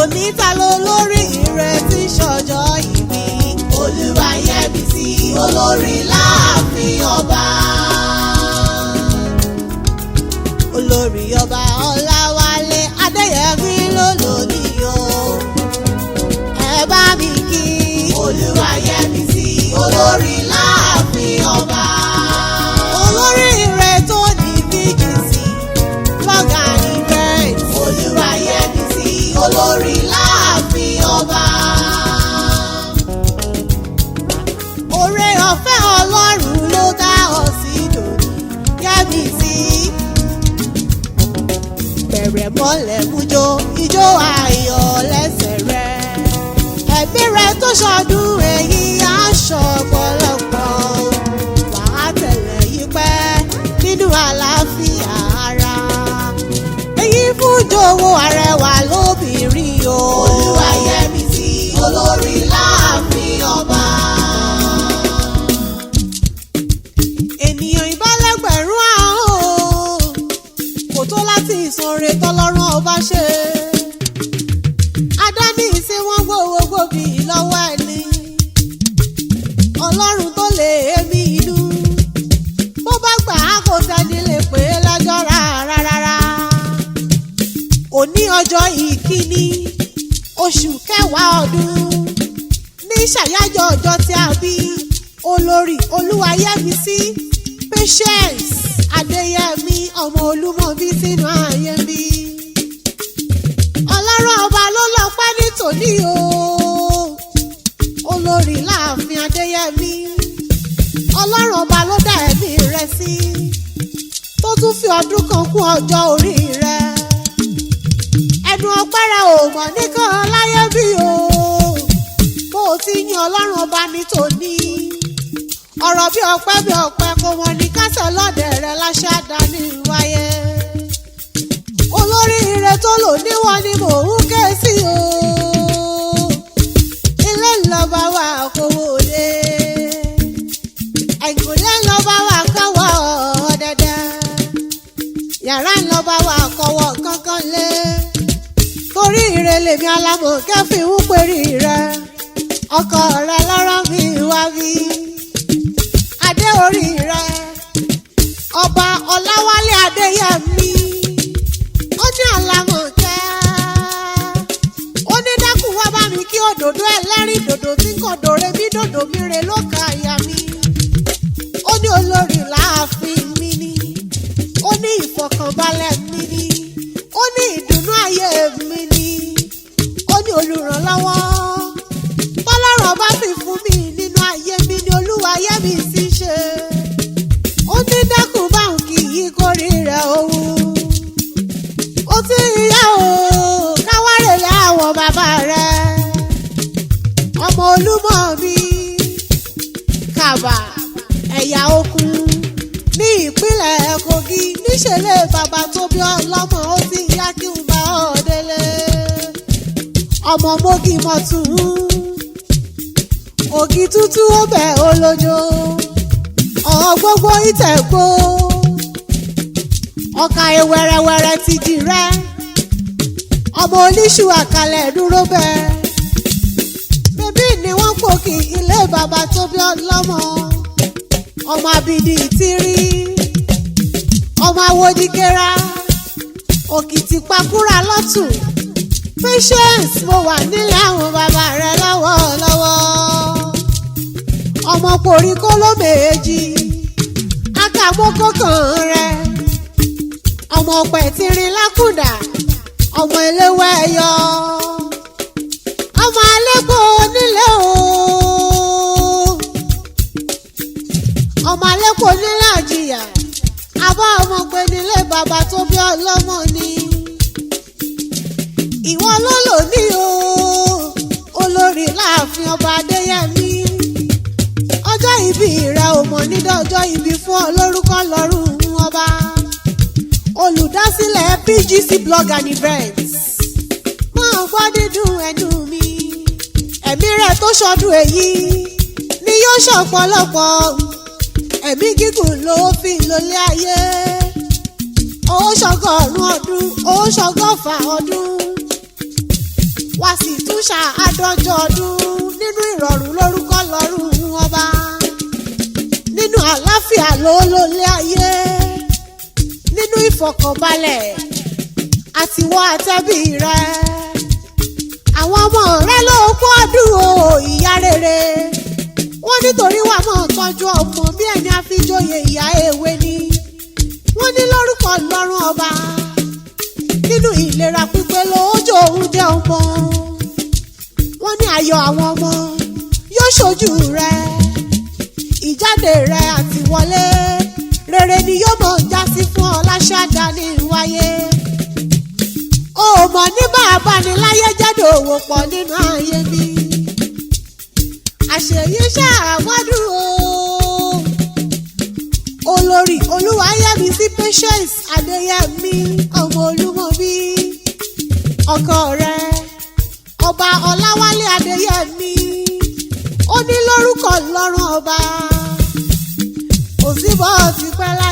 òní ta ló lórí ìrètí ṣọjọ́ ìbí. Oluwayemisi olórí láàfin ọba. Olórí ọba Ọláwálé Adéyẹmí ló lónìí o. Ẹ bá mi kí Oluwayemisi olórí láàfin ọba. Olórí ire tó ní bíjìsì lọ́gà event. Oluwayemisi olórí láàfin ọba. Oore ọ̀fẹ́ Ọlọ́run ló dá ọ sí lórí Yẹ́misí. Bẹ̀rẹ̀ mọ́lẹ̀ mújó ijó ayọ̀ lẹ́sẹ̀ rẹ̀. Ẹ̀mí rẹ̀ tó ṣọdún èyí aṣọ ọ̀pọ̀lọpọ̀. Wàá tẹ̀lé yí pẹ́ nínú àlàáfíà ara. Èyí fún jòwó arẹwà lóbìnrin o. Oluwayemisi olórí láàfin ọba. Ènìyàn ìbálẹ̀gbẹ̀rún ahọ́n kò tó láti ìsanre tọ́lọ́run ọba ṣe. Adáni sí wọ́n gbowó bí lọ́wọ́ ẹni. Ọlọ́run tó lè èmi inú. Bó bá gbà á kò sẹ́ni lè pè é lẹ́jọ́ rárá. Òní ọjọ́ ìkíní oṣù kẹwàá ọdún ní ṣàyájọ́ ọjọ́ tí a bí olórí Olúwayẹmísí Patience Adéyẹmí ọmọ Olúmọbí sínú ayé mi. Ọlọ́run ọba ló lọ pẹ́ ní tòní o. Olórí láàfin Adéyẹmí. Ọlọ́run ọba ló dá ẹ̀mí rẹ sí. Tó tún fi ọdún kan kún ọjọ́ orí rẹ. Ẹnu ọpẹ́ rẹ ò mọ̀ nìkan láyé bí o. Bó o ti yan Ọlọ́run ọba ní tòní. Ọ̀rọ̀ bí ọpẹ́ kò wọ́n ní kásẹ̀ lọ́dẹ̀ rẹ láṣẹ àdáni wáyé. Olórí ire tó lò níwọ̀n ni mò ń ké sí o. Ilé ńlọba wà kówó lé. Ẹ̀gúnlé ńlọba wà kọ́wọ́ ọ̀dẹ̀dẹ̀. Yàrá ńlọba wà kọ́wọ́ kankan lé. Torí ire lèmi alámọ̀ kẹ́fì ń pèrè rẹ. Ọkọ rẹ lọ́rọ̀ mi wá bí. Adé orí rẹ. Ọba Ọláwálé Adéyẹmí. Ó ní àlàmọ̀kẹ́. Ó ní dákun wá bá mi kí òdòdó ẹlẹ́rìn dòdò tí kò dòre bí dòdò mi re ló ka àyà mi. Ó ní olórí láàfin mi ni. Ó ní ìfọ̀kànbalẹ̀ mi ni. Ó ní ìdùnnú ayé mi ni. Ó ní olùrànlọ́wọ́. Tọ́lọ́run bá fi fún mi nínú ayé mi ni Olúwayẹmísí ṣe. Ó ní dákun báwọn kì í kórìíra owó. Ó ti yá o káwárẹ̀lẹ̀ àwọn bàbá rẹ̀. Ọmọ Olúmọbí KABBA ẹ̀yà Òkun ní ìpínlẹ̀ Kogi níṣẹ̀lẹ̀ bàbá tó bí ọlọ́mọ ó ti yá kí n bá ọ délé. Ọmọ Mógì mọ̀tún ògì tútù ó bẹ̀ olójó. Gbogbo ìtẹ̀gbó ọkà ewẹ́rẹ́wẹ́rẹ́ ti di rẹ́. Ọmọ oníṣù àkàlẹ̀ dúró bẹ́ẹ̀. Bébí ni wọ́n pòkì ilé bàbá tó bí ọlọ́mọ. Ọmọ abidi ìtírí. Ọmọ awodikera. Òkìtì pakúra lọ́tùn. Patience mo wà nílé àwọn bàbá rẹ lọ́wọ́lọ́wọ́. Ọmọ poríkó ló méjì. Akamoko kan rẹ. Ọmọ pẹ̀tìrín lákùdà. Ọmọ eléwé ẹyọ. Ọmọ alẹ́kọ̀ọ́ nílé o. Ọmọ alẹ́kọ̀ọ́ nílé àjìyà. Àbá ọmọ pé nílé bàbá tó bí ọlọ́mọ ni. Ìwọ ló lò ní o. Olórí láàfin ọba Adéyẹmí. Ọjọ́ ìbí rẹ ò mọ̀ nídọ̀ ọjọ́ ìbí fún ọ lórúkọ lọ́rùn ọba. Olùdásílẹ̀ PGC blog and events. Máa gbọ́ dídùn ẹnu mi. Ẹ̀mí rẹ̀ tó ṣọdún èyí ni yóò ṣọ̀pọ̀lọpọ̀. Ẹ̀mí gígùn ló fi lólé ayé. Ó ṣọgọ́rùn ọdún, ó ṣọgọ́fà ọdún. wá sì tún ṣàádọ́jọ́ ọdún nínú ìrọ̀rùn lórúkọ lọ́rùn ọba, nínú àlàáfíà lólólé ayé, nínú ìfọ̀kànbalẹ̀ àtiwọ́ àtẹ́bí rẹ. Àwọn ọmọ rẹ ló kú ọdún o ìyá rere, wọ́n nítorí wà mọ́ tọ́jú ọmọ bí ẹni àfijóyè ìyá èwe ni. Wọ́n ní lórúkọ lọ́rùn ọba, nínú ìlera pípé lójó oúnjẹ ọmọ. Wọ́n ní ayọ̀ àwọn ọmọ yóò ṣojú rẹ, ìjáde rẹ àti wọlé rere ni yóò mọ̀ jásí fún ọ láṣáda ní wáyé. O mọ̀ ní bàbá ni láyé jẹ́dọ̀ òwò pọ̀ nínú ayé mi. Àṣeyí ṣàwádùn o. Olori Oluwayemisi Patience Adeyemi ọmọ Olúmọbí, ọkọ rẹ ọba Ọláwálé Adeyemi, ó ní lórúkọ lọ́rùn ọba, kò sí bọ́ ti pẹ́ lá.